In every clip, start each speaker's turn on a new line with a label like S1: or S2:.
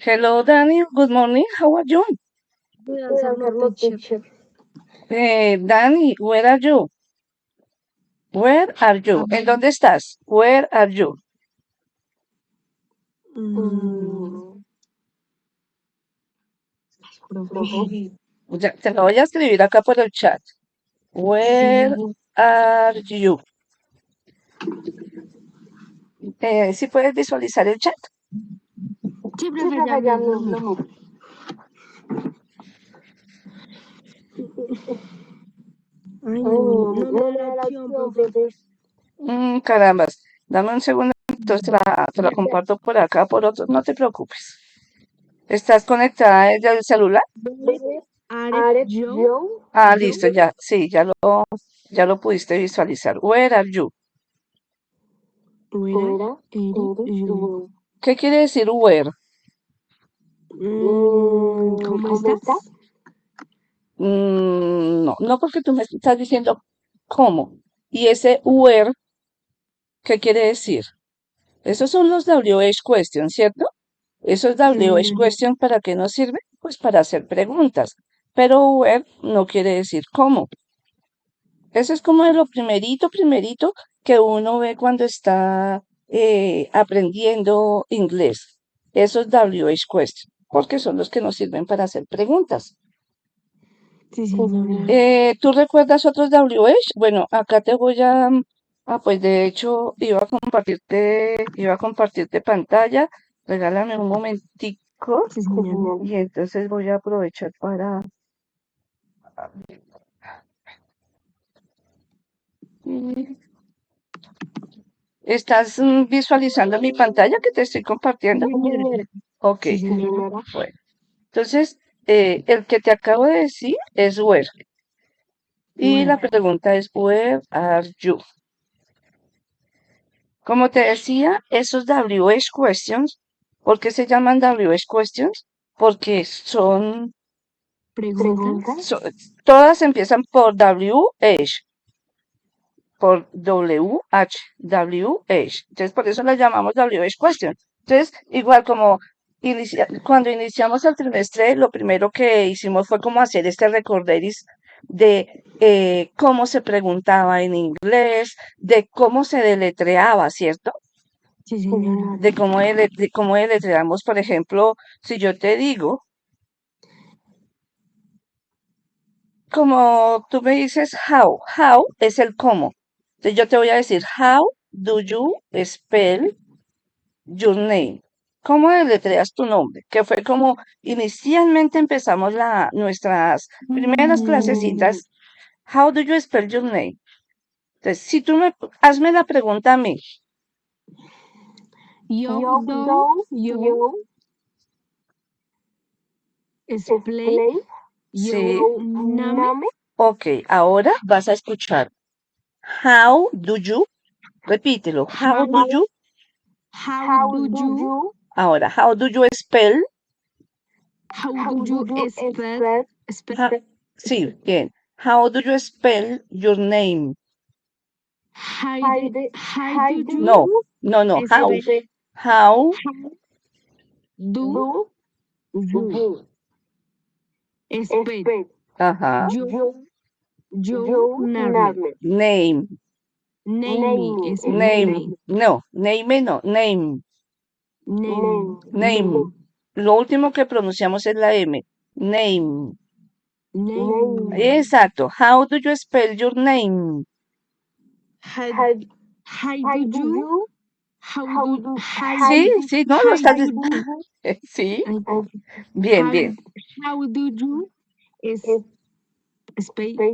S1: Hello, Danny. Good morning. How are you?
S2: Good afternoon, teacher.
S1: Danny, where are you? Where are you? ¿En dónde estás? Where are you?
S2: Mm, profe.
S1: Ya, te lo voy a escribir acá por el chat. Where are you? ¿Sí puedes visualizar el chat?
S2: Sí, profe, ya lo miro. Ay, no me da la opción, profe.
S1: Carambas. Dame un segundo, entonces te la comparto por acá, por otro. No te preocupes. ¿Estás conectada desde el celular?
S2: Aref, yo,
S1: Ah, listo, ya. Sí, ya lo pudiste visualizar. Where are you?
S2: fuera, yo.
S1: ¿Qué quiere decir where?
S2: ¿Cómo estás?
S1: No, porque tú me estás diciendo cómo. Y ese where, ¿qué quiere decir? Esos son los WH questions, ¿cierto? Esos WH questions, ¿para qué nos sirven? Pues para hacer preguntas. Pero where no quiere decir cómo. Eso es como de lo primerito que uno ve cuando está aprendiendo inglés. Esos WH questions, porque son los que nos sirven para hacer preguntas.
S2: Sí, señora.
S1: ¿Tú recuerdas otros WH? Bueno, acá te voy pues de hecho iba a compartirte pantalla. Regálame un momentico
S2: Sí, señora.
S1: y entonces voy a aprovechar para... Mm, ¿Estás visualizando mi pantalla que te estoy compartiendo?
S2: Sí, señora.
S1: Ok,
S2: Sí, señora.
S1: bueno. Entonces, el que te acabo de decir es where. Y la pregunta es, where are you? Como te decía, esos WH questions, ¿por qué se llaman WH questions? Porque
S2: ¿Preguntas?
S1: todas empiezan por WH, por WH. Entonces, por eso las llamamos WH questions. Entonces, igual como cuando iniciamos el trimestre, lo primero que hicimos fue como hacer este recorderis de cómo se preguntaba en inglés, de cómo se deletreaba, ¿cierto?
S2: Sí, señora.
S1: De cómo deletreamos, por ejemplo, si yo te digo, como tú me dices how es el cómo. Entonces yo te voy a decir, how do you spell your name? ¿Cómo deletreas tu nombre? Que fue como inicialmente empezamos nuestras primeras clasecitas. How do you spell your name? Entonces, si hazme la pregunta a mí.
S2: Yo, explain,
S1: Sí,
S2: name,
S1: ok, ahora vas a escuchar. How do you? Repítelo. How do you?
S2: how do you,
S1: Ahora, how do you spell?
S2: spell,
S1: Ha- sí, bien. How do you spell your name?
S2: how do
S1: No,
S2: you,
S1: no. How?
S2: spell,
S1: How?
S2: do you, spell,
S1: Ajá.
S2: yo, name,
S1: Name.
S2: name,
S1: Name. No, name no. Name.
S2: name,
S1: Name. Lo último que pronunciamos es la M. Name.
S2: name,
S1: Exacto. How do you spell your name?
S2: how, how do you,
S1: Sí, no, lo estás diciendo. Sí, bien,
S2: how,
S1: bien.
S2: how do you, es, spade, how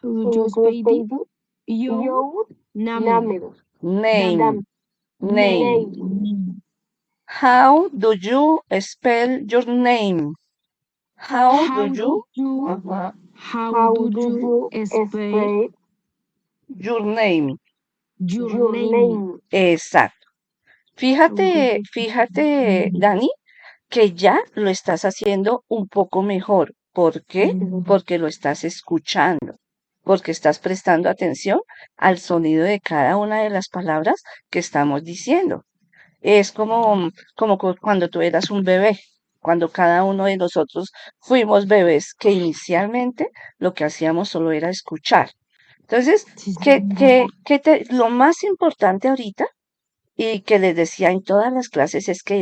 S2: do you spade, yo, name,
S1: Name. Name.
S2: name,
S1: How do you spell your name? How do
S2: how
S1: you?
S2: do you,
S1: Ajá.
S2: how do you spell
S1: Your name.
S2: your name?
S1: Exacto. Fíjate, Dani, que ya lo estás haciendo un poco mejor. ¿Por qué? Porque lo estás escuchando, porque estás prestando atención al sonido de cada una de las palabras que estamos diciendo. Es como cuando tú eras un bebé, cuando cada uno de nosotros fuimos bebés, que inicialmente lo que hacíamos solo era escuchar. Entonces,
S2: Sí, sí.
S1: lo más importante ahorita y que les decía en todas las clases es que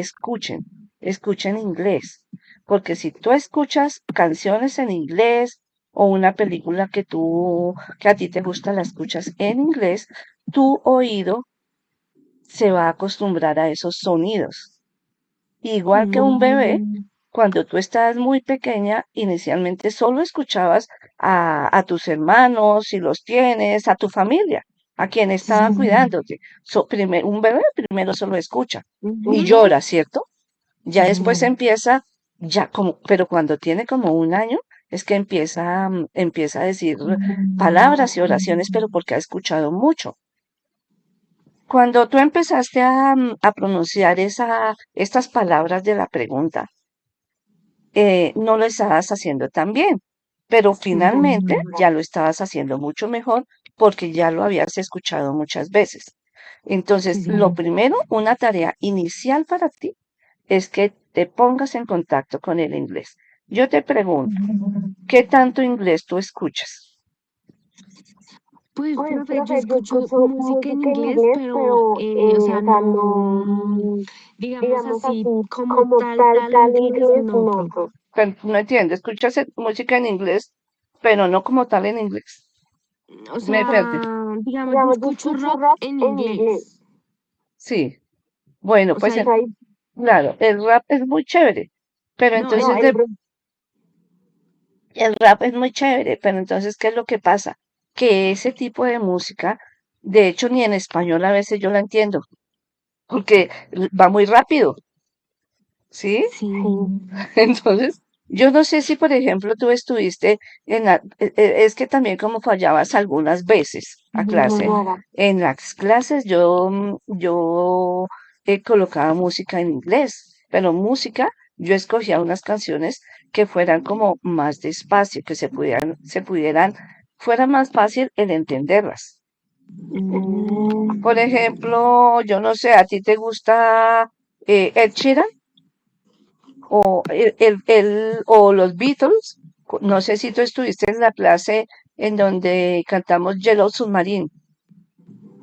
S1: escuchen inglés, porque si tú escuchas canciones en inglés o una película que a ti te gusta, la escuchas en inglés, tu oído se va a acostumbrar a esos sonidos. Igual que un bebé,
S2: Mm,
S1: cuando tú estabas muy pequeña, inicialmente solo escuchabas a tus hermanos, si los tienes, a tu familia, a quien
S2: sí,
S1: estaba
S2: sí.
S1: cuidándote. Un bebé primero solo escucha y
S2: Ujú.
S1: llora, ¿cierto? Ya
S2: Sí,
S1: después
S2: señora.
S1: empieza, pero cuando tiene como un año, es que empieza a decir palabras y oraciones, pero porque ha escuchado mucho. Cuando tú empezaste a pronunciar estas palabras de la pregunta, no lo estabas haciendo tan bien, pero finalmente
S2: Ujú.
S1: ya lo estabas haciendo mucho mejor porque ya lo habías escuchado muchas veces.
S2: Sí,
S1: Entonces, lo
S2: señora.
S1: primero, una tarea inicial para ti es que te pongas en contacto con el inglés. Yo te pregunto, ¿qué tanto inglés tú escuchas?
S2: Pues,
S3: Pues,
S2: profe, yo
S3: profe, yo
S2: escucho
S3: escucho
S2: música en
S3: música en
S2: inglés,
S3: inglés,
S2: pero,
S3: pero,
S2: o sea,
S3: o sea,
S2: no,
S3: no,
S2: digamos
S3: digamos
S2: así,
S3: así,
S2: como
S3: como
S2: tal,
S3: tal,
S2: tal
S3: tal
S2: inglés,
S3: inglés,
S2: no,
S3: no,
S2: profe.
S3: profe.
S1: Pero no entiendo, escuchas música en inglés, pero no como tal en inglés.
S2: O
S1: Me perdí.
S2: sea, digamos, yo
S3: Digamos, yo
S2: escucho
S3: escucho
S2: rock
S3: rap
S2: en
S3: en inglés.
S2: inglés.
S1: Sí, bueno,
S2: O
S1: pues
S2: sea,
S3: O sea,
S1: claro, el rap es muy chévere, pero
S2: no,
S3: no,
S1: entonces el rap es muy chévere, pero entonces, ¿qué es lo que pasa? Que ese tipo de música, de hecho, ni en español a veces yo la entiendo, porque va muy rápido, ¿sí?
S2: sí.
S3: sí,
S1: Entonces, yo no sé si, por ejemplo, tú estuviste es que también como fallabas algunas veces a
S3: sí,
S1: clase,
S3: señora.
S1: en las clases yo colocaba música en inglés, pero música, yo escogía unas canciones que fueran como más despacio, que fuera más fácil el entenderlas. Por
S2: Mm,
S1: ejemplo, yo no sé, ¿a ti te gusta Ed Sheeran? O los Beatles. No sé si tú estuviste en la clase en donde cantamos Yellow Submarine.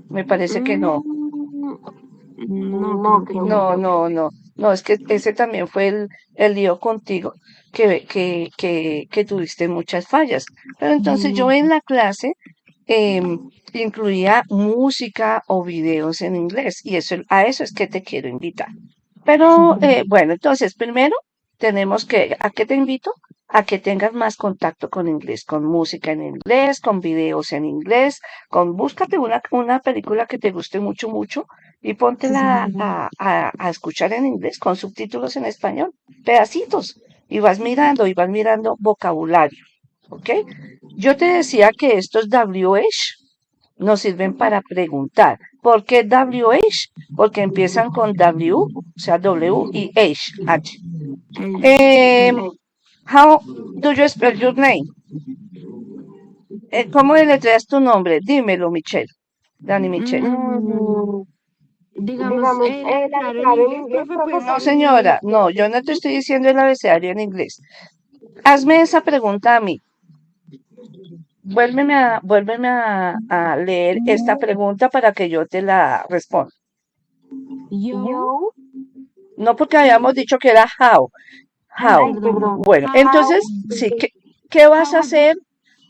S1: Me parece que no.
S2: mm, no,
S3: No,
S2: creo que
S3: creo que
S2: no.
S1: No,
S3: no.
S1: no, no. No, es que ese también fue el lío contigo, que tuviste muchas fallas. Pero entonces yo
S2: Mm,
S1: en la clase incluía música o videos en inglés y a eso es que te quiero invitar.
S2: sí,
S1: Pero
S2: sí.
S1: bueno, entonces primero ¿a qué te invito? A que tengas más contacto con inglés, con música en inglés, con videos en inglés, búscate una película que te guste mucho, mucho y
S2: Sí,
S1: póntela
S2: señora.
S1: a escuchar en inglés con subtítulos en español, pedacitos, y vas mirando vocabulario, ¿ok? Yo te decía que estos WH nos sirven para preguntar. ¿Por qué WH? Porque empiezan con W, o sea, W y H.
S2: H.
S1: Eh, how do you spell your name? ¿Cómo deletreas tu nombre? Dímelo, Michelle. Dani Michelle.
S2: Mm, digamos,
S3: Digamos,
S2: el
S3: el
S2: abecedario en
S3: abecedario en
S2: inglés,
S3: inglés,
S2: profe,
S3: profe,
S2: pues,
S1: No, señora, no, yo no te
S2: ¿sí?
S1: estoy diciendo el abecedario en inglés. Hazme esa pregunta a mí. Vuélveme a leer esta pregunta para que yo te la responda.
S2: Yo,
S3: yo,
S1: No porque habíamos dicho que era how.
S2: ay,
S1: How.
S3: ay,
S2: perdón.
S3: perdón,
S1: Bueno,
S2: How,
S1: entonces, sí, ¿qué vas a hacer?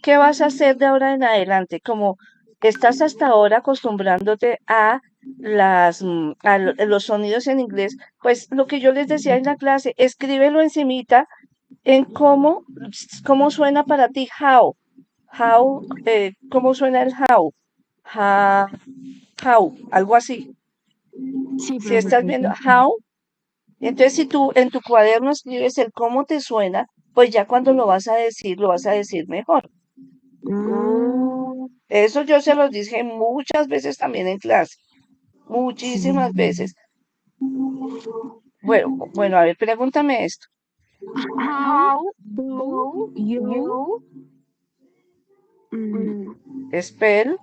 S1: ¿Qué vas a hacer de ahora en adelante? Como estás hasta ahora acostumbrándote los sonidos en inglés, pues lo que yo les decía en la clase, escríbelo encimita en cómo suena para ti cómo suena el ha, algo así.
S2: sí,
S1: Si
S2: profe.
S1: estás viendo how, entonces si tú en tu cuaderno escribes el cómo te suena, pues ya cuando lo vas a decir mejor.
S2: Mm,
S3: mm,
S1: Eso yo se los dije muchas veces también en clase,
S2: sí, sí.
S1: muchísimas veces. Bueno, a ver, pregúntame esto.
S2: How
S3: how
S2: do
S3: do
S2: you
S3: you
S2: mm,
S3: mm,
S1: Spell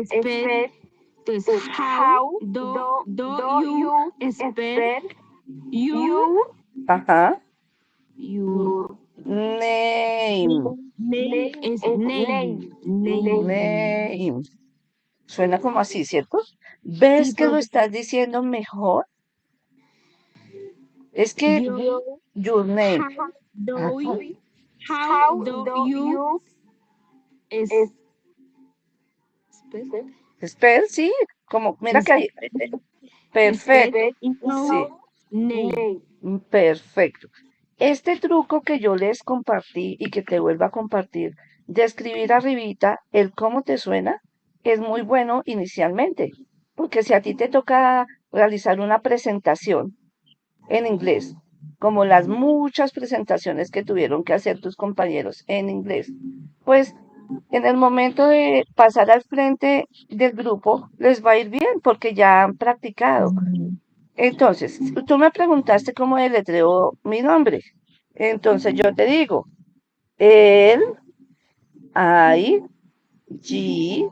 S2: spell
S3: spell
S2: Entonces, how do you spell you
S1: Ajá.
S2: your
S1: Name.
S2: name es name.
S1: Name. Suena como así, ¿cierto? ¿Ves
S2: Sí,
S1: que lo
S2: pero
S1: estás diciendo mejor? Es que
S2: yo
S1: your name.
S2: do
S1: Ajá.
S2: how do you es spell
S1: Spell, sí, como, mira que hay,
S2: spell
S1: perfecto,
S2: y
S1: sí,
S2: how name.
S1: perfecto. Este truco que yo les compartí y que te vuelvo a compartir, de escribir arribita el cómo te suena, es muy bueno inicialmente, porque si a ti te toca realizar una presentación en inglés, como las muchas presentaciones que tuvieron que hacer tus compañeros en inglés, pues en el momento de pasar al frente del grupo les va a ir bien porque ya han practicado. Entonces, tú me preguntaste cómo deletreo mi nombre. Entonces yo te digo, el, I, G,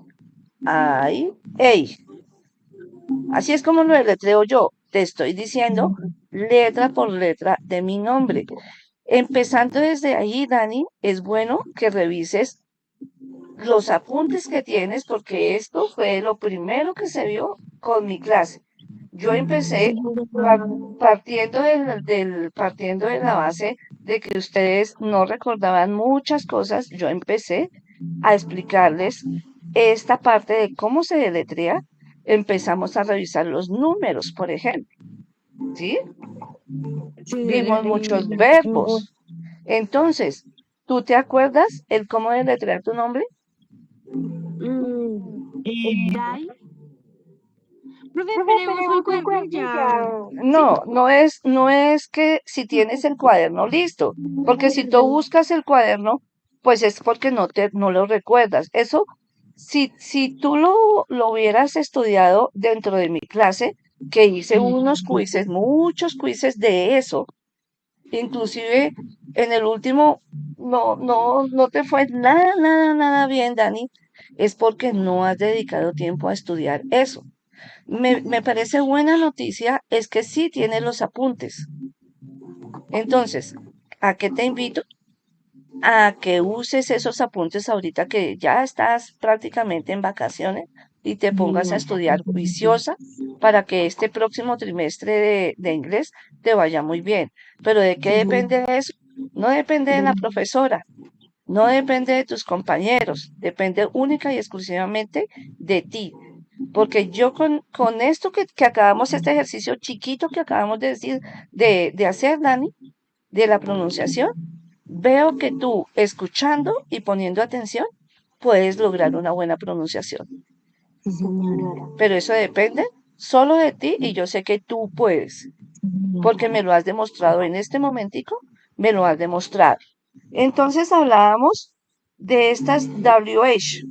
S1: I, A. Así es como lo deletreo yo. Te estoy diciendo letra por letra de mi nombre. Empezando desde ahí, Dani, es bueno que revises los apuntes que tienes porque esto fue lo primero que se vio con mi clase. Yo empecé
S2: Sí,
S1: partiendo de la base de que ustedes no recordaban muchas cosas. Yo empecé a explicarles esta parte de cómo se deletrea. Empezamos a revisar los números, por ejemplo, ¿sí? Vimos muchos verbos. Entonces, ¿tú te acuerdas el cómo deletrear tu nombre?
S2: Dai. Profe, esperemos al cuaderno ya. ¿Sí?
S1: No es que si tienes el cuaderno listo, porque si tú buscas el cuaderno, pues es porque no lo recuerdas. Eso, si tú lo hubieras estudiado dentro de mi clase, que hice unos quizzes, muchos quizzes de eso, inclusive en el último no te fue nada bien, Dani, es porque no has dedicado tiempo a estudiar eso. Me parece buena noticia es que sí tienes los apuntes. Entonces, ¿a qué te invito? A que uses esos apuntes ahorita que ya estás prácticamente en vacaciones y te pongas a estudiar juiciosa para que este próximo trimestre de inglés te vaya muy bien. Pero ¿de qué depende eso? No depende de la profesora, no depende de tus compañeros, depende única y exclusivamente de ti. Porque yo con esto que acabamos, este ejercicio chiquito que acabamos de decir, de hacer, Dani, de la pronunciación, veo que tú, escuchando y poniendo atención, puedes lograr una buena pronunciación.
S2: Sí, señora.
S1: Pero eso depende solo de ti y yo sé que tú puedes, porque me lo has demostrado en este momentico, me lo has demostrado. Entonces hablábamos de estas WH,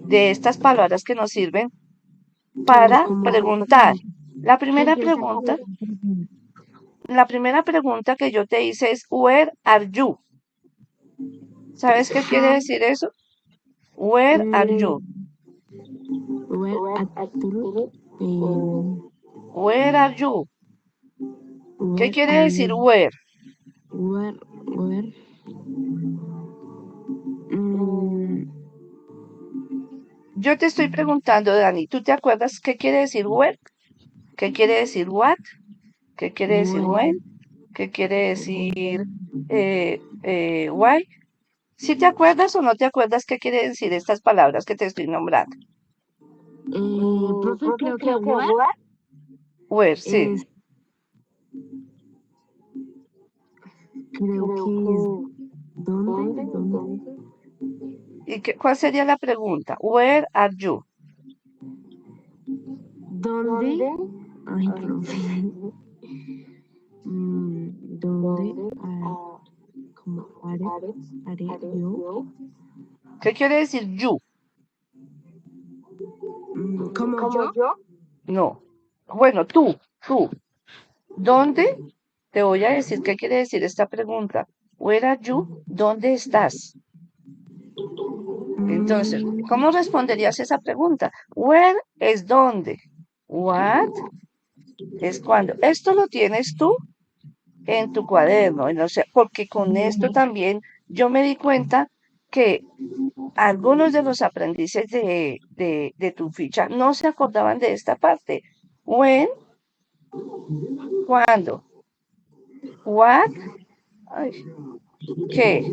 S1: de estas palabras que nos sirven
S2: Como,
S1: para
S2: como,
S1: preguntar. La
S2: que
S1: primera
S2: empieza
S1: pregunta,
S2: con
S1: la primera pregunta que yo te hice es Where are you? ¿Sabes qué quiere
S2: how,
S1: decir eso? Where are you?
S2: where at
S1: Where are you? ¿Qué
S2: where
S1: quiere
S2: are
S1: decir
S2: you?
S1: where?
S2: Where, mm,
S1: Yo te estoy preguntando, Dani, ¿tú te acuerdas qué quiere decir where? ¿Qué quiere decir what? ¿Qué quiere decir
S2: where,
S1: when? ¿Qué quiere decir why? ¿Si te acuerdas o no te acuerdas qué quiere decir estas palabras que te estoy nombrando?
S2: profe, creo que where
S1: Where, sí.
S2: es, creo que es dónde,
S1: ¿Y cuál sería la pregunta? Where are you?
S2: dónde, ay, profe, dónde, como are yo,
S1: ¿Qué quiere decir you?
S2: como yo,
S1: No. Bueno, tú. ¿Dónde? Te voy a decir qué quiere decir esta pregunta. Where are you? ¿Dónde estás? Entonces,
S2: Mm,
S1: ¿cómo responderías esa pregunta? Where es dónde. What es cuándo. Esto lo tienes tú en tu cuaderno, porque con esto también yo me di cuenta que algunos de los aprendices de tu ficha no se acordaban de esta parte. When, cuándo. What, ay, qué.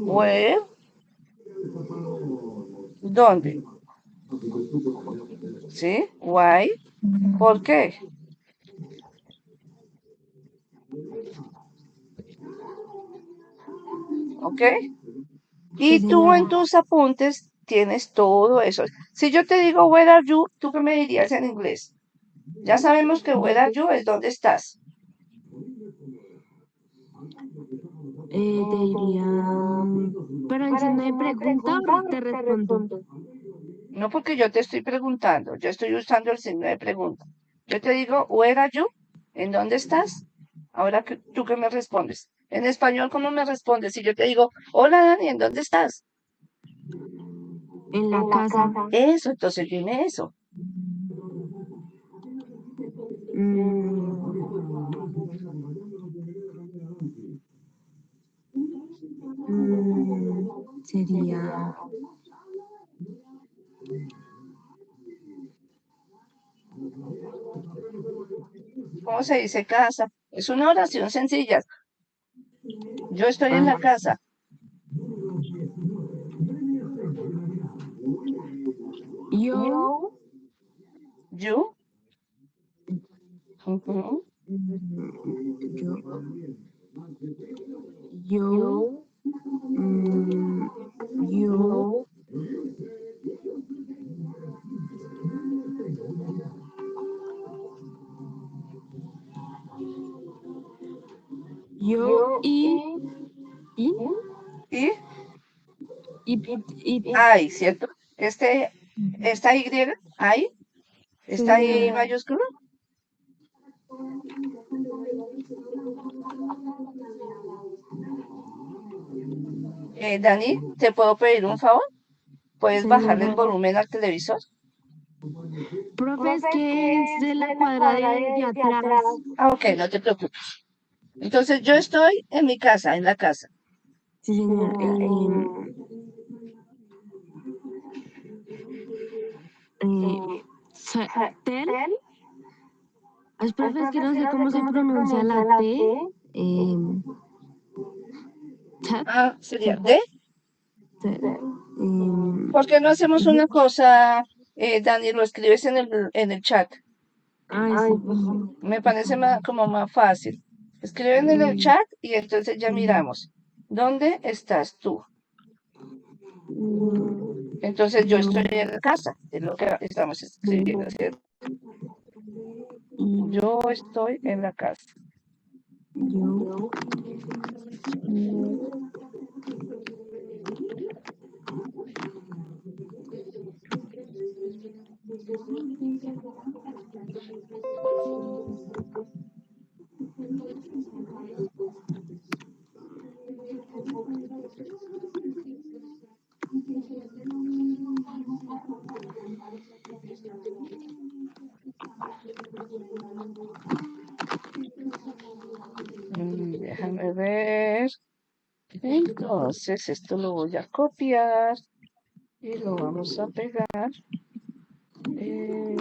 S1: Where, dónde. ¿Sí? Why, ¿por qué? ¿Ok?
S2: sí,
S1: Y tú en
S2: señora.
S1: tus apuntes tienes todo eso. Si yo te digo where are you, ¿tú qué me dirías en inglés? Ya sabemos que where are you es dónde estás.
S2: Te diría, pero en signo de pregunta o te respondo.
S1: No porque yo te estoy preguntando, yo estoy usando el signo de pregunta. Yo te digo where are you, ¿en dónde estás? Ahora tú qué me respondes. En español, ¿cómo me respondes? Si yo te digo, hola Dani, ¿en dónde estás?
S2: En la casa.
S1: Eso, entonces dime eso.
S2: Mm, sería,
S1: ¿Cómo se dice casa? Es una oración sencilla. Yo estoy en
S2: ah,
S1: la casa.
S2: yo,
S1: You. Ujú.
S2: yo, yo, mm, yo, yo y,
S1: Y
S2: y, y,
S1: ay, ¿cierto? Esta Y, ay,
S2: sí,
S1: está ahí
S2: señora.
S1: mayúsculo. Dani, ¿te puedo pedir un favor? ¿Puedes bajarle el
S2: Señora.
S1: volumen al televisor?
S2: Profe, es que es de la cuadra de atrás.
S1: Ah, ok, no te preocupes. Entonces yo estoy en mi casa, en la casa.
S2: Sí, señora. Eh, Tel. Ay, profe, es que no sé cómo se pronuncia la T. em, Chat.
S1: Ah, sería D.
S2: Tel, em,
S1: ¿Por qué no hacemos una cosa, Dani? Lo escribes en el chat.
S2: ay, sí.
S1: Me parece como más fácil. Escriben en el
S2: Mm,
S1: chat y entonces ya miramos. ¿Dónde estás tú? Entonces yo
S2: yo
S1: estoy en la casa, es lo que estamos escribiendo, ¿cierto?
S2: y
S1: Yo estoy en la casa.
S2: yo. mm,
S1: Déjame ver. Entonces esto lo voy a copiar y lo vamos a pegar. Eh,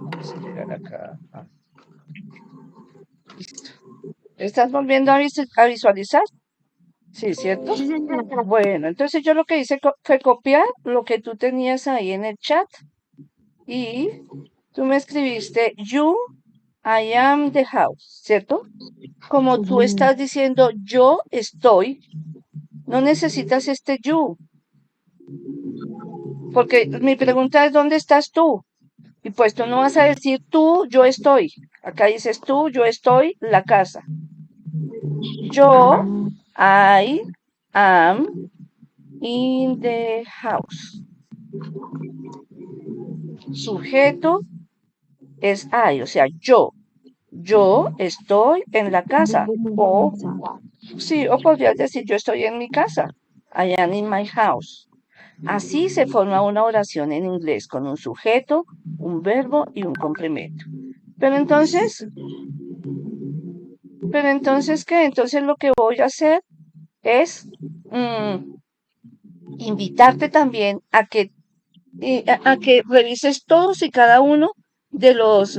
S1: vamos a pegar acá. Ah, listo. ¿Estás volviendo a visualizar? Sí, ¿cierto?
S2: Sí, señora.
S1: Bueno, entonces yo lo que hice fue copiar lo que tú tenías ahí en el chat y tú me escribiste you, I am the house, ¿cierto? Como
S2: Sí,
S1: tú
S2: señora.
S1: estás diciendo yo estoy, no necesitas este you, porque mi pregunta es ¿dónde estás tú? Y pues tú no vas a decir tú, yo estoy. Acá dices tú, yo estoy, la casa. Yo,
S2: Ah,
S1: I am in the house. Sujeto es I, o sea, yo. Yo estoy en la casa
S2: vivo en
S1: o
S2: casa.
S1: Sí, o podrías decir yo estoy en mi casa. I am in my house. Así se forma una oración en inglés con un sujeto, un verbo y un complemento. Pero entonces, ¿qué? Entonces lo que voy a hacer es invitarte también a que revises todos y cada uno de los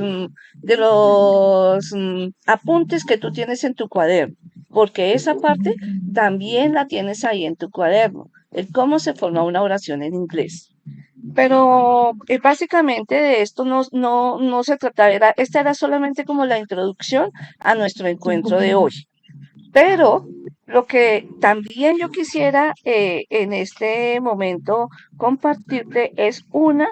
S1: apuntes que tú tienes en tu cuaderno, porque esa parte también la tienes ahí en tu cuaderno, el cómo se forma una oración en inglés. Pero básicamente de esto no se trataba, esta era solamente como la introducción a nuestro encuentro de hoy. Pero lo que también yo quisiera en este momento compartirte es una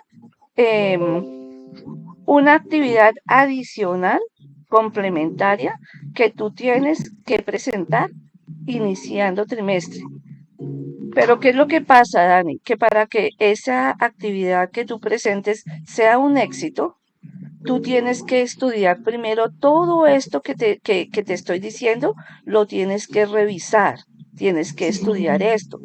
S1: actividad adicional, complementaria, que tú tienes que presentar iniciando trimestre. Pero ¿qué es lo que pasa, Dani? Que para que esa actividad que tú presentes sea un éxito, tú tienes que estudiar primero todo esto que te estoy diciendo, lo tienes que revisar, tienes que estudiar esto.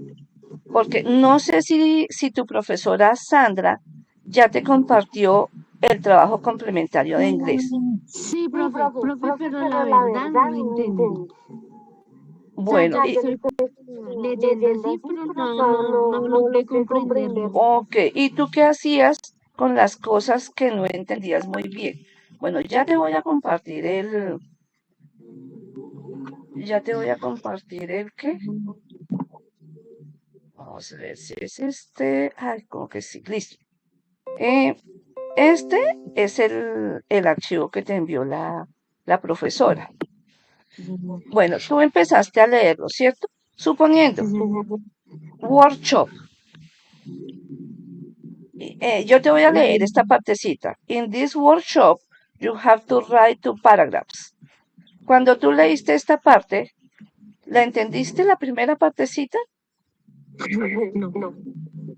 S1: Porque no sé si tu profesora Sandra ya te compartió el trabajo complementario de inglés.
S2: Sí, profe, pero la verdad no lo entendí. O sea,
S1: Bueno,
S2: ya estoy leyendo así, pero no logré comprenderlo.
S1: ok, ¿y tú qué hacías con las cosas que no entendías muy bien? Bueno, ya te voy a compartir el qué. Vamos a ver si es este. Ay, como que sí, listo. Eh, este es el archivo que te envió la profesora. Bueno, tú empezaste a leerlo, ¿cierto? Suponiendo,
S2: Sí, señor.
S1: workshop. Yo te voy a leer
S2: Vale.
S1: esta partecita. In this workshop, you have to write two paragraphs. Cuando tú leíste esta parte, ¿la entendiste la primera partecita?
S2: No.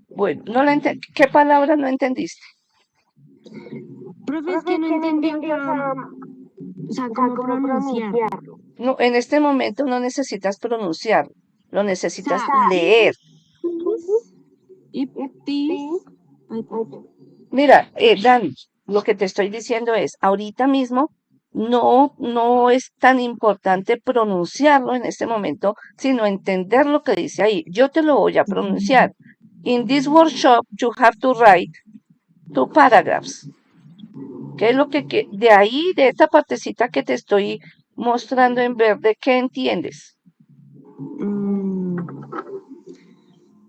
S1: Bueno, no la ¿qué palabra no entendiste?
S2: Profe, es que no entendí, o sea, cómo pronunciarlo.
S1: No, en este momento no necesitas pronunciarlo, lo
S2: O
S1: necesitas
S2: sea,
S1: leer.
S2: y pis. Ay,
S1: Mira, Dani, lo que te estoy diciendo es, ahorita mismo no es tan importante pronunciarlo en este momento, sino entender lo que dice ahí. Yo te lo voy a pronunciar. In this workshop, you have to write two paragraphs. ¿Qué es lo de ahí, de esta partecita que te estoy mostrando en verde, qué entiendes?
S2: mm,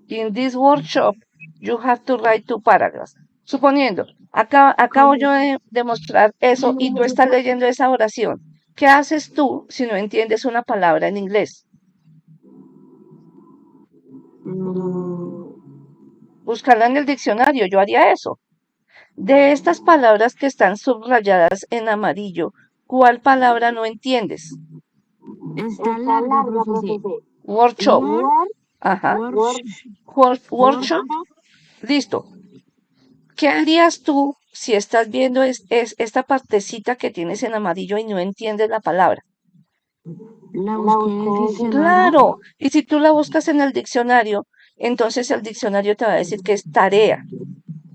S1: In this workshop, you have to write two paragraphs. Suponiendo, acabo
S2: ¿Cómo?
S1: yo de mostrar eso y tú estás leyendo esa oración. ¿Qué haces tú si no entiendes una palabra en inglés?
S2: Mm,
S1: Buscarla en el diccionario, yo haría eso. De estas palabras que están subrayadas en amarillo, ¿cuál palabra no entiendes?
S2: está larga, profe.
S1: Workshop.
S2: Word,
S1: Ajá.
S2: workshop,
S1: Workshop.
S2: workshop.
S1: Listo. ¿Qué harías tú si estás viendo es esta partecita que tienes en amarillo y no entiendes la palabra?
S2: La busqué en el diccionario.
S1: Claro, y si tú la buscas en el diccionario, entonces el diccionario te va a decir que es tarea.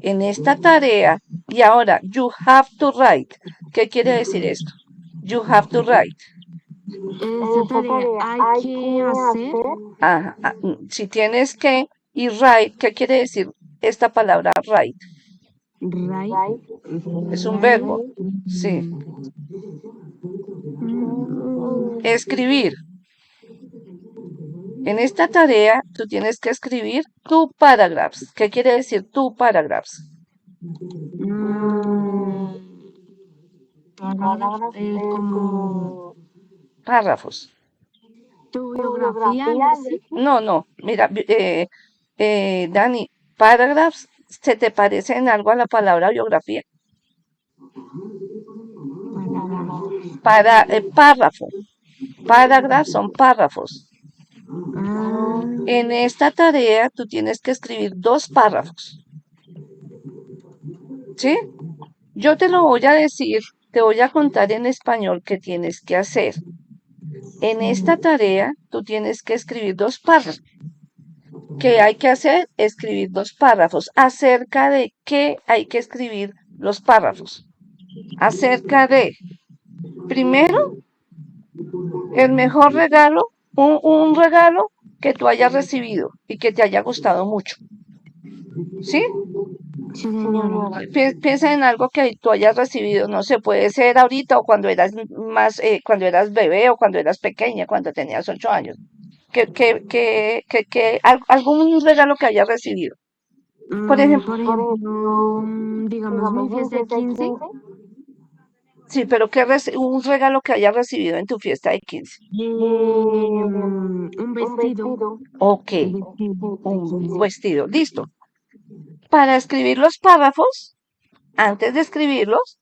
S1: En esta tarea, y ahora, you have to write. ¿Qué quiere decir esto? You have to write.
S2: Esta tarea hay que hacer.
S1: Ajá, si tienes que, y write, ¿qué quiere decir esta palabra write?
S2: Right,
S1: Es un
S2: right.
S1: verbo. Sí.
S2: Mm,
S1: Escribir. En esta tarea, tú tienes que escribir two paragraphs. ¿Qué quiere decir two paragraphs?
S2: mm, parágrafo, como
S1: Párrafos.
S2: tu biografía, algo así.
S1: No, mira, Dani, paragraphs, ¿se te parece en algo a la palabra biografía?
S2: Parágrafos.
S1: Párrafo. Paragraphs son párrafos.
S2: Ah,
S1: En esta tarea, tú tienes que escribir dos párrafos. ¿Sí? Yo te lo voy a decir, te voy a contar en español qué tienes que hacer. En esta tarea tú tienes que escribir 2 párrafos. ¿Qué hay que hacer? Escribir 2 párrafos. ¿Acerca de qué hay que escribir los párrafos? Acerca de, primero, el mejor regalo, un regalo que tú hayas recibido y que te haya gustado mucho. ¿Sí?
S2: Sí, señora.
S1: Piensa en algo que tú hayas recibido, no sé, puede ser ahorita o cuando eras cuando eras bebé o cuando eras pequeña, cuando tenías 8 años. Algún regalo que hayas recibido. Por ejemplo,
S2: Por ejemplo, digamos mi fiesta de 15,
S1: sí, pero un regalo que hayas recibido en tu fiesta de 15.
S2: un vestido,
S1: Ok,
S2: un vestido de
S1: un
S2: 15.
S1: vestido, listo. Para escribir los párrafos, antes de escribirlos,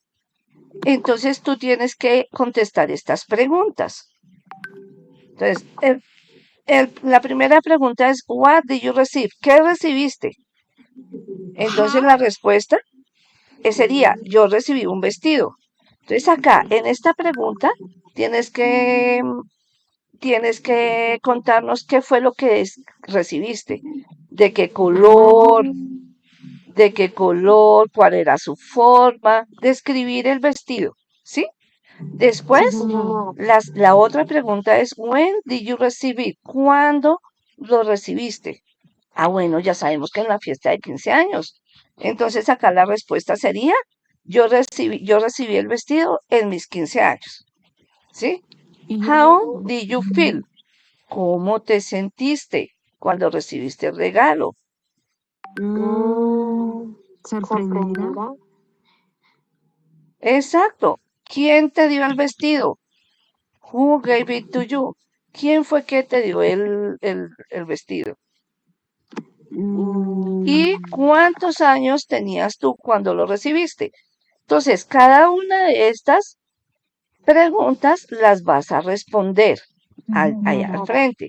S1: entonces tú tienes que contestar estas preguntas. Entonces, la primera pregunta es, what did you receive? ¿Qué recibiste? Entonces
S2: Ajá.
S1: la respuesta sería, yo recibí un vestido. Entonces acá, en esta pregunta, tienes que, tienes que contarnos qué fue lo que recibiste,
S2: Ah,
S1: de qué color, cuál era su forma, describir el vestido, ¿sí?
S2: sí,
S1: Después,
S2: señora.
S1: la otra pregunta es, when did you receive it? ¿Cuándo lo recibiste? Ah, bueno, ya sabemos que en la fiesta de 15 años. Entonces acá la respuesta sería, yo recibí el vestido en mis 15 años. ¿Sí?
S2: Y yo,
S1: How did you feel? ¿Cómo te sentiste cuando recibiste el regalo?
S2: sorprendida.
S1: Exacto. ¿Quién te dio el vestido? Who gave it to you? ¿Quién fue que te dio el vestido? ¿Y
S2: Mm,
S1: cuántos años tenías tú cuando lo recibiste? Entonces, cada una de estas preguntas las vas a responder
S2: sí,
S1: allá al
S2: señora.
S1: frente.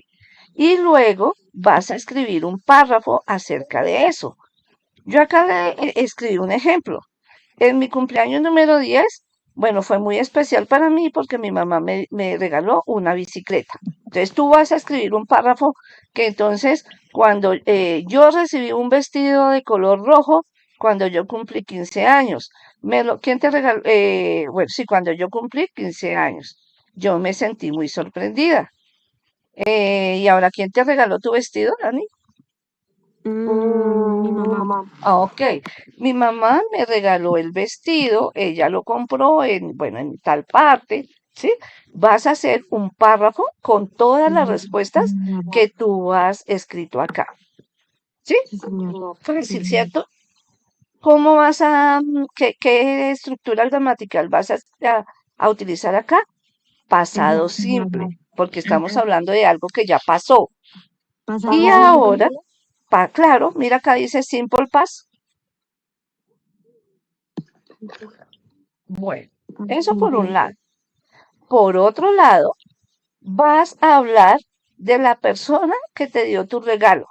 S1: Y luego vas a escribir un párrafo acerca de eso. Yo acá escribí un ejemplo. En mi cumpleaños número 10, bueno, fue muy especial para mí porque mi mamá me regaló una bicicleta. Entonces tú vas a escribir un párrafo que entonces cuando yo recibí un vestido de color rojo cuando yo cumplí 15 años. ¿Quién te regaló? Bueno, sí, cuando yo cumplí 15 años. Yo me sentí muy sorprendida. ¿Y ahora quién te regaló tu vestido, Dani?
S2: Mi mamá.
S1: Ah, ok. Mi mamá me regaló el vestido, ella lo compró en, bueno, en tal parte, ¿sí? Vas a hacer un párrafo con todas las
S2: Sí,
S1: respuestas
S2: señora.
S1: que tú has escrito acá, ¿sí?
S2: Sí, señora.
S1: Fácil, ¿cierto? ¿Cómo vas qué estructura gramatical vas a utilizar acá? Pasado
S2: Exacto, señora.
S1: simple, porque estamos
S2: Ajá.
S1: hablando de algo que ya pasó. Y
S2: Pasado
S1: ahora,
S2: simple.
S1: claro, mira acá dice simple past. Bueno, eso por un
S2: Simple.
S1: lado. Por otro lado, vas a hablar de la persona que te dio tu regalo.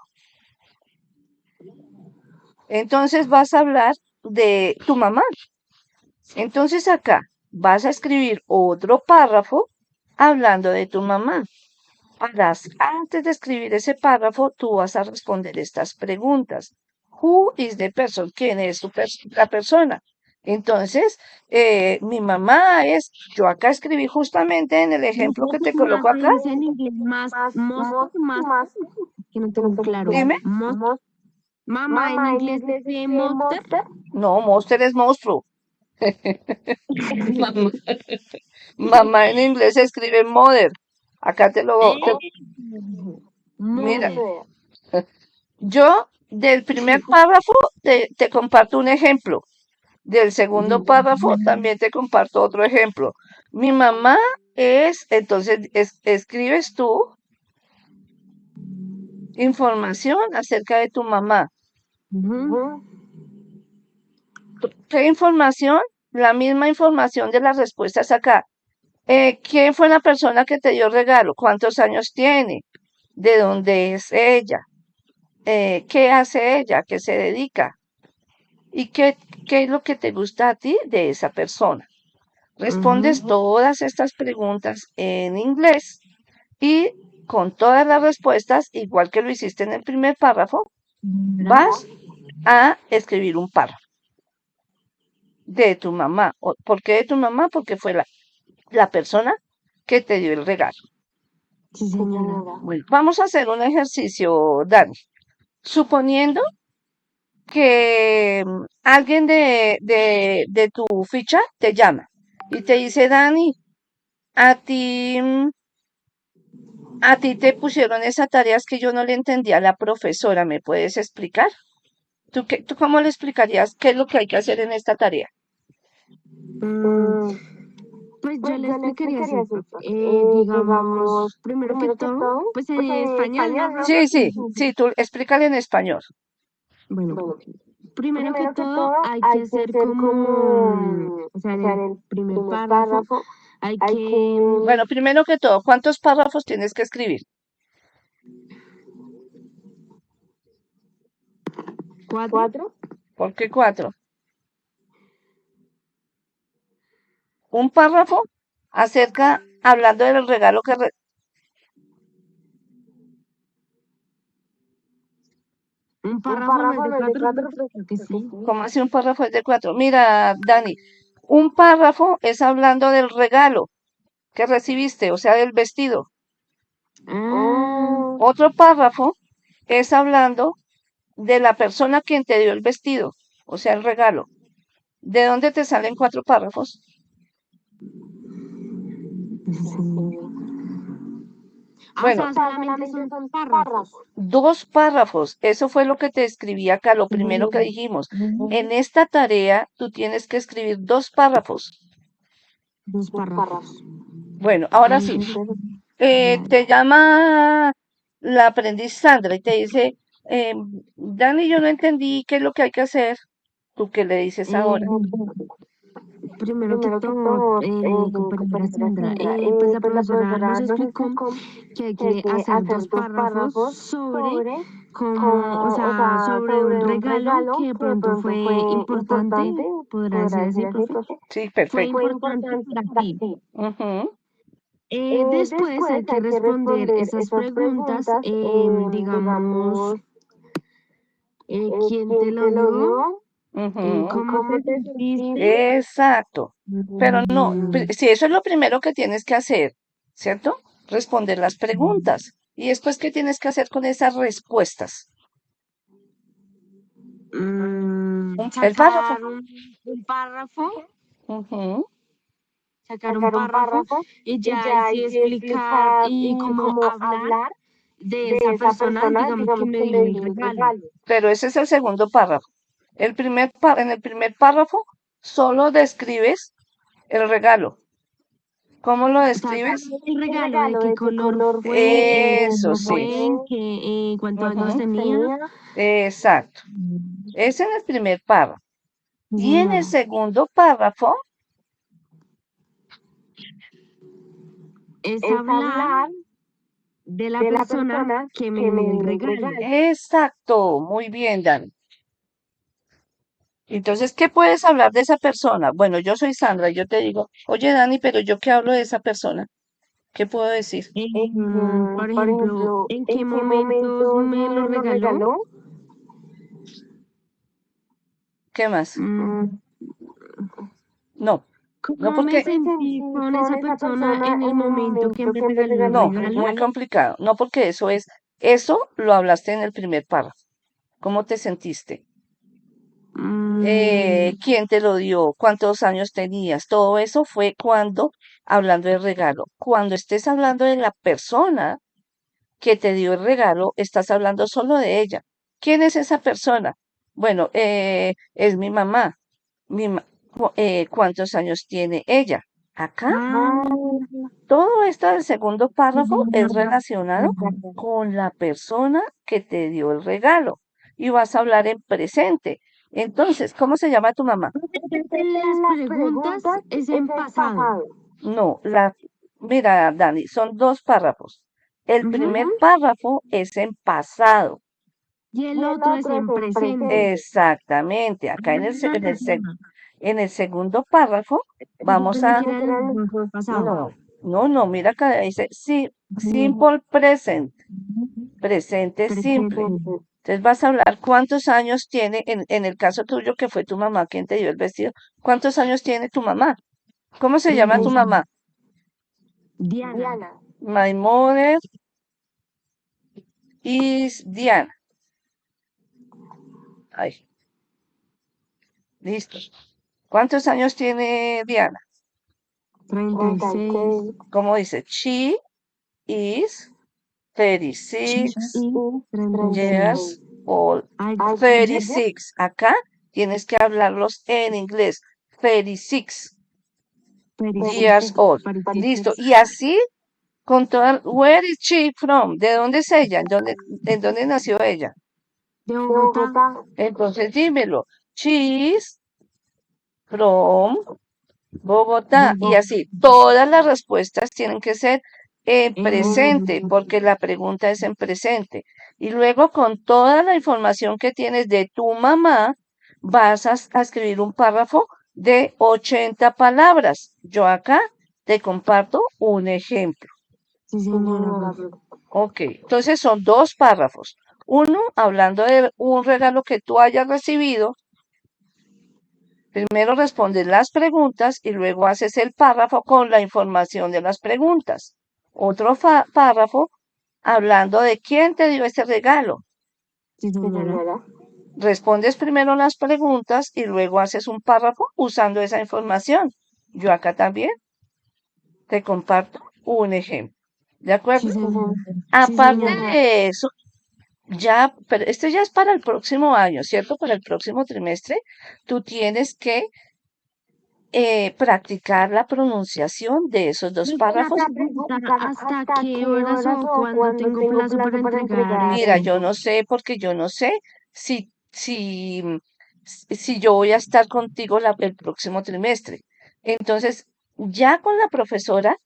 S1: Entonces vas a hablar de tu mamá. Entonces acá vas a escribir otro párrafo hablando de tu mamá. Antes de escribir ese párrafo, tú vas a responder estas preguntas. Who is the person? ¿Quién es la persona? Entonces, mi mamá es, yo acá escribí justamente en el ejemplo que te
S2: Mamá
S1: coloco
S2: se
S1: acá.
S2: dice en inglés master, que no tengo claro.
S1: Dime.
S2: Mamá en inglés se dice monster.
S1: No, Monster es monstruo. Mamá, mamá en inglés se escribe mother. Acá
S2: Eh,
S1: mira,
S2: Mother.
S1: yo del primer párrafo te comparto un ejemplo. Del segundo
S2: Digo,
S1: párrafo también te comparto otro ejemplo. Mi mamá entonces escribes tú información acerca de tu mamá.
S2: ujú,
S1: ¿Qué información? La misma información de las respuestas acá. ¿Quién fue la persona que te dio el regalo? ¿Cuántos años tiene? ¿De dónde es ella? ¿Qué hace ella? ¿A qué se dedica? ¿Y qué es lo que te gusta a ti de esa persona? Respondes
S2: ujú.
S1: todas estas preguntas en inglés y con todas las respuestas, igual que lo hiciste en el primer párrafo,
S2: ¿verdad?
S1: vas a escribir un párrafo de tu mamá. ¿Por qué de tu mamá? Porque fue la persona que te dio el regalo.
S2: Sí, señora.
S1: Bueno, vamos a hacer un ejercicio, Dani. Suponiendo que alguien de tu ficha te llama y te dice, Dani, a ti, a ti te pusieron esa tarea que yo no le entendía a la profesora, ¿me puedes explicar? ¿Tú cómo le explicarías qué es lo que hay que hacer en esta tarea?
S2: Mm, Pues yo le explicaría así, profe. Digamos, primero que todo, pues en español, ¿no, profe?
S1: Sí, sí, sí, tú explícale en español.
S2: Bueno, primero que todo hay que hacer como, o sea, en el primer párrafo hay que
S1: Bueno, primero que todo, ¿cuántos párrafos tienes que escribir?
S2: cuatro,
S1: ¿Por qué cuatro? Un párrafo hablando del regalo
S2: un párrafo no es de cuatro, profe, creo que sí.
S1: ¿cómo así un párrafo es de cuatro? Mira, Dani, un párrafo es hablando del regalo que recibiste, o sea, del vestido.
S2: Ah,
S1: Otro párrafo es hablando de la persona quien te dio el vestido, o sea, el regalo. ¿De dónde te salen cuatro párrafos?
S2: sí. O
S1: Bueno,
S2: sea, solamente son párrafos.
S1: dos párrafos, eso fue lo que te escribí acá, lo primero que dijimos. En esta tarea tú tienes que escribir dos párrafos.
S2: Dos párrafos.
S1: Bueno, ahora sí,
S2: Entonces, ya.
S1: te llama la aprendiz Sandra y te dice, Dani, yo no entendí qué es lo que hay que hacer. ¿Tú qué le dices
S2: Eh,
S1: ahora?
S2: Primero que todo, compañera Sandra, pues la profesora nos explicó que hay que hacer dos párrafos sobre cómo, o sea, sobre un regalo que de pronto fue importante, podrá decir así, profe,
S1: Sí,
S2: fue
S1: perfecto.
S2: importante para ti.
S1: Ujú.
S2: Después hay que responder esas preguntas, digamos, quién te lo dio,
S1: Ujú.
S2: cómo te sentiste.
S1: Exacto. Pero no,
S2: Mm,
S1: si eso es lo primero que tienes que hacer, ¿cierto? Responder las preguntas. ¿Y después qué tienes que hacer con esas respuestas? El párrafo.
S2: sacar un párrafo,
S1: Ujú.
S2: sacar un párrafo y ya ahí sí explicar y cómo hablar de esa persona, digamos, que me dio el regalo.
S1: Pero ese es el segundo párrafo. En el primer párrafo solo describes el regalo. ¿Cómo lo
S2: O sea, solo
S1: describes?
S2: el regalo, de qué color fue,
S1: Eso
S2: cómo
S1: sí.
S2: fue, cuántos años
S1: Ujú.
S2: tenía.
S1: Exacto. Es en el primer párrafo.
S2: Sí,
S1: Y en el
S2: señora.
S1: segundo párrafo,
S2: Es hablar de la persona que me dio el regalo.
S1: exacto, muy bien, Dan. Entonces, ¿qué puedes hablar de esa persona? Bueno, yo soy Sandra y yo te digo, oye, Dani, pero yo qué hablo de esa persona. ¿Qué puedo decir?
S2: Por ejemplo, ¿en qué momentos me lo regaló?
S1: ¿Qué más?
S2: Mm,
S1: No, no
S2: ¿Cómo me
S1: porque,
S2: sentí con esa persona en el momento que me regaló el
S1: no,
S2: regalo?
S1: muy complicado. No porque eso lo hablaste en el primer párrafo. ¿Cómo te sentiste?
S2: Mm,
S1: ¿Quién te lo dio? ¿Cuántos años tenías? Todo eso fue cuando, hablando del regalo. Cuando estés hablando de la persona que te dio el regalo, estás hablando solo de ella. ¿Quién es esa persona? Bueno, es mi mamá. ¿Cuántos años tiene ella? Acá,
S2: ah,
S1: todo esto del segundo
S2: sí,
S1: párrafo es
S2: señora.
S1: relacionado con la persona que te dio el regalo y vas a hablar en presente. Entonces, ¿cómo se llama tu mamá?
S2: En las preguntas es en pasado.
S1: No, mira, Dani, son dos párrafos. El
S2: Ujú.
S1: primer párrafo es en pasado.
S2: Y el otro es en presente.
S1: Exactamente. Acá
S2: Ah,
S1: en el segundo párrafo
S2: yo
S1: vamos
S2: pensé
S1: a,
S2: que eran los dos en pasado.
S1: no, No, mira acá dice sí, simple present, presente simple.
S2: Presente.
S1: Entonces vas a hablar cuántos años tiene, en el caso tuyo que fue tu mamá quien te dio el vestido, ¿cuántos años tiene tu mamá? ¿Cómo se llama tu
S2: 35.
S1: mamá?
S2: Diana.
S1: My mother is Diana. Ay, listo. ¿Cuántos años tiene Diana?
S2: 36.
S1: ¿Cómo dice? She is
S2: She
S1: 36
S2: is 36.
S1: years old.
S2: I,
S1: 36. Acá tienes que hablarlos en inglés. 36 years
S2: 36.
S1: old.
S2: 46.
S1: Listo. Y así con toda. Where is she from? ¿De dónde es ella? En dónde nació ella?
S2: De Bogotá.
S1: Entonces dímelo. She is from Bogotá. Y
S2: Bogotá.
S1: así, todas las respuestas tienen que ser en
S2: En
S1: presente, porque la pregunta es en presente. Y luego con toda la información que tienes de tu mamá, vas a escribir un párrafo de 80 palabras. Yo acá te comparto un ejemplo.
S2: Sí, señora, profe.
S1: Ok, entonces son dos párrafos. Uno hablando de un regalo que tú hayas recibido. Primero respondes las preguntas y luego haces el párrafo con la información de las preguntas. Otro párrafo hablando de quién te dio este regalo.
S2: Sí, señora.
S1: Respondes primero las preguntas y luego haces un párrafo usando esa información. Yo acá también te comparto un ejemplo. ¿De acuerdo?
S2: Sí, señora. Sí,
S1: Aparte
S2: señora.
S1: de eso, ya, pero esto ya es para el próximo año, ¿cierto? Para el próximo trimestre, tú tienes que practicar la pronunciación de esos dos
S2: Profe, una
S1: párrafos.
S2: pregunta, ¿hasta qué horas o cuándo tengo plazo para entregar
S1: Mira,
S2: esto?
S1: yo no sé porque yo no sé si yo voy a estar contigo el próximo trimestre. Entonces, ya con la profesora,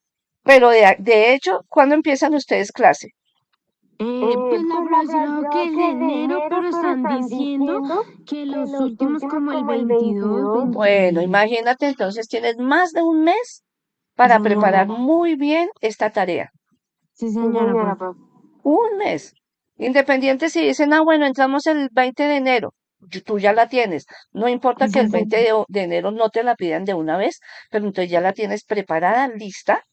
S1: pero de hecho, ¿cuándo empiezan ustedes clase?
S2: Pues la profesora dijo que en enero, pero están diciendo que los últimos como el 22,
S1: Bueno,
S2: 23.
S1: imagínate, entonces tienes más de un mes
S2: Sí,
S1: para
S2: señora.
S1: preparar muy bien esta tarea.
S2: Sí, señora, profe.
S1: Un mes. Independiente si dicen, ah, bueno, entramos el 20 de enero, tú ya la tienes. No importa
S2: Sí,
S1: que el
S2: señora.
S1: 20 de enero no te la pidan de una vez, pero entonces ya la tienes preparada, lista.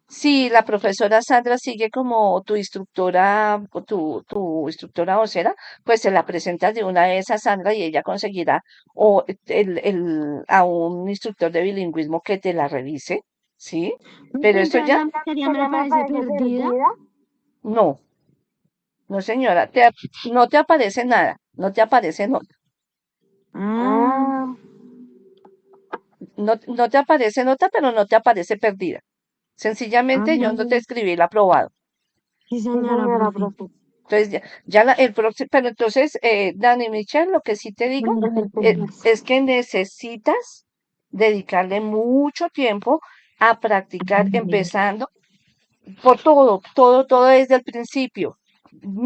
S1: Si la profesora Sandra sigue como tu instructora, o tu instructora vocera, pues se la presentas de una vez a Sandra y ella conseguirá o a un instructor de bilingüismo que te la revise, ¿sí?
S2: Profe,
S1: Pero esto
S2: entonces
S1: ya,
S2: la materia me parece perdida.
S1: no. No, señora, no te aparece nada, no te aparece nota,
S2: Ah,
S1: no te aparece nota, pero no te aparece perdida.
S2: ah,
S1: Sencillamente yo no te escribí el aprobado.
S2: sí, señora, profe.
S1: Entonces, ya el próximo, pero entonces, Dani Michelle, lo que sí te digo es que necesitas dedicarle mucho tiempo a practicar, empezando por todo desde el principio.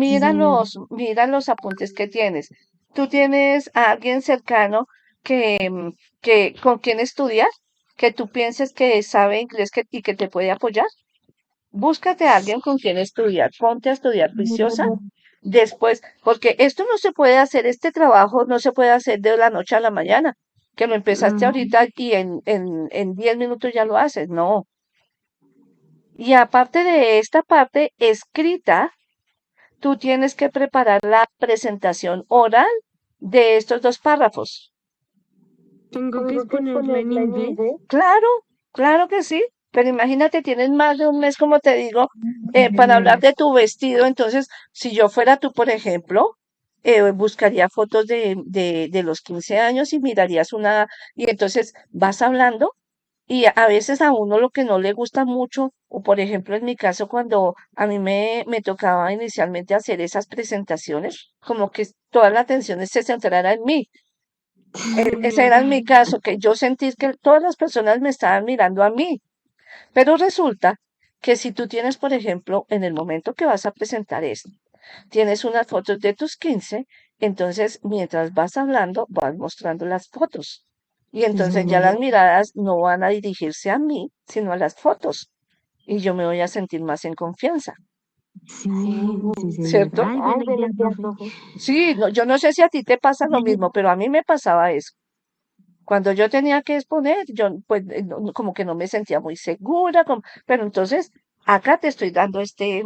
S2: Sí, señora.
S1: Mira los apuntes que tienes. ¿Tú tienes a alguien cercano que con quien estudiar? Que tú pienses que sabe inglés y que te puede apoyar. Búscate a alguien con quien estudiar. Ponte a estudiar juiciosa. Después, porque esto no se puede hacer, este trabajo no se puede hacer de la noche a la mañana, que lo empezaste
S2: Mm,
S1: ahorita y en 10 minutos ya lo haces. No. Y aparte de esta parte escrita, tú tienes que preparar la presentación oral de estos dos párrafos.
S2: tengo que exponerla en inglés.
S1: Claro, claro que sí, pero imagínate, tienes más de un mes, como te digo,
S2: Sí,
S1: para hablar
S2: señora.
S1: de tu vestido. Entonces, si yo fuera tú, por ejemplo, buscaría fotos de los 15 años y mirarías una, y entonces vas hablando. Y a veces a uno lo que no le gusta mucho, o por ejemplo en mi caso cuando a mí me tocaba inicialmente hacer esas presentaciones, como que toda la atención se centrara en mí.
S2: Sí,
S1: Ese era
S2: señora.
S1: mi caso, que yo sentí que todas las personas me estaban mirando a mí. Pero resulta que si tú tienes, por ejemplo, en el momento que vas a presentar esto, tienes unas fotos de tus 15, entonces mientras vas hablando, vas mostrando las fotos. Y
S2: Sí,
S1: entonces ya
S2: señora.
S1: las miradas no van a dirigirse a mí, sino a las fotos. y yo me voy a sentir más en confianza,
S2: Sí, sí, señor.
S1: ¿cierto?
S2: Ay, buena idea, profe.
S1: Sí, yo no sé si a ti te pasa lo mismo, pero a mí me pasaba eso. Cuando yo tenía que exponer, yo pues como que no me sentía muy segura, pero entonces acá te estoy dando este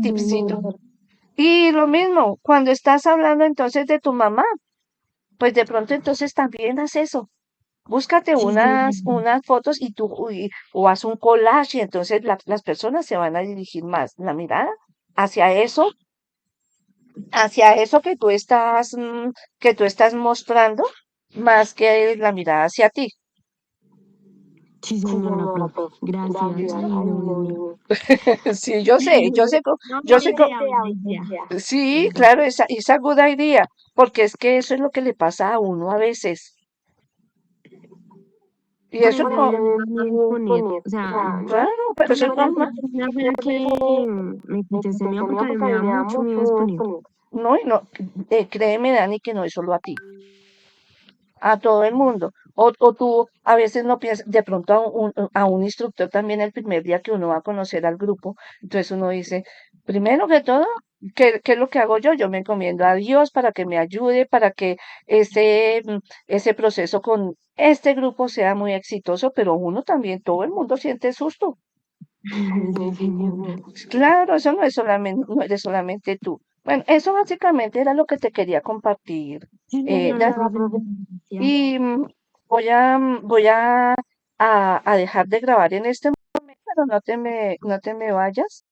S1: tipcito.
S2: Bueno,
S1: Y lo mismo, cuando estás hablando entonces de tu mamá, pues de pronto entonces también haz eso. Búscate
S2: sí, señor.
S1: unas fotos o haz un collage y entonces las personas se van a dirigir más la mirada hacia eso, hacia eso que tú estás mostrando, más que la mirada hacia ti.
S2: Sí, señora, profe. Gracias. Ay, no, Dios mío.
S1: Sí, yo sé,
S2: No,
S1: yo
S2: buena
S1: sé,
S2: idea, buena idea.
S1: sí, claro, esa good idea, porque es que eso es lo que le pasa a uno a veces. Y
S2: Por
S1: eso
S2: ejemplo, a mí
S1: no,
S2: me da miedo exponer. O sea,
S1: claro, pero
S2: pues
S1: eso
S2: la
S1: es
S2: verdad,
S1: normal.
S2: qué pena fue la que me quité ese miedo porque a mí me da mucho miedo exponer.
S1: No, y no, créeme, Dani, que no es solo a ti, a todo el mundo. O tú a veces no piensas, de pronto a un instructor también el primer día que uno va a conocer al grupo, entonces uno dice, primero que todo, ¿qué es lo que hago yo? Yo me encomiendo a Dios para que me ayude, para que ese proceso con este grupo sea muy exitoso, pero uno también, todo el mundo siente susto.
S2: Sí, señora.
S1: Claro, eso no eres solamente tú. Bueno, eso básicamente era lo que te quería compartir.
S2: Sí, señora,
S1: Dani.
S2: profe. Gracias.
S1: Y voy a dejar de grabar en este momento, pero no te me vayas.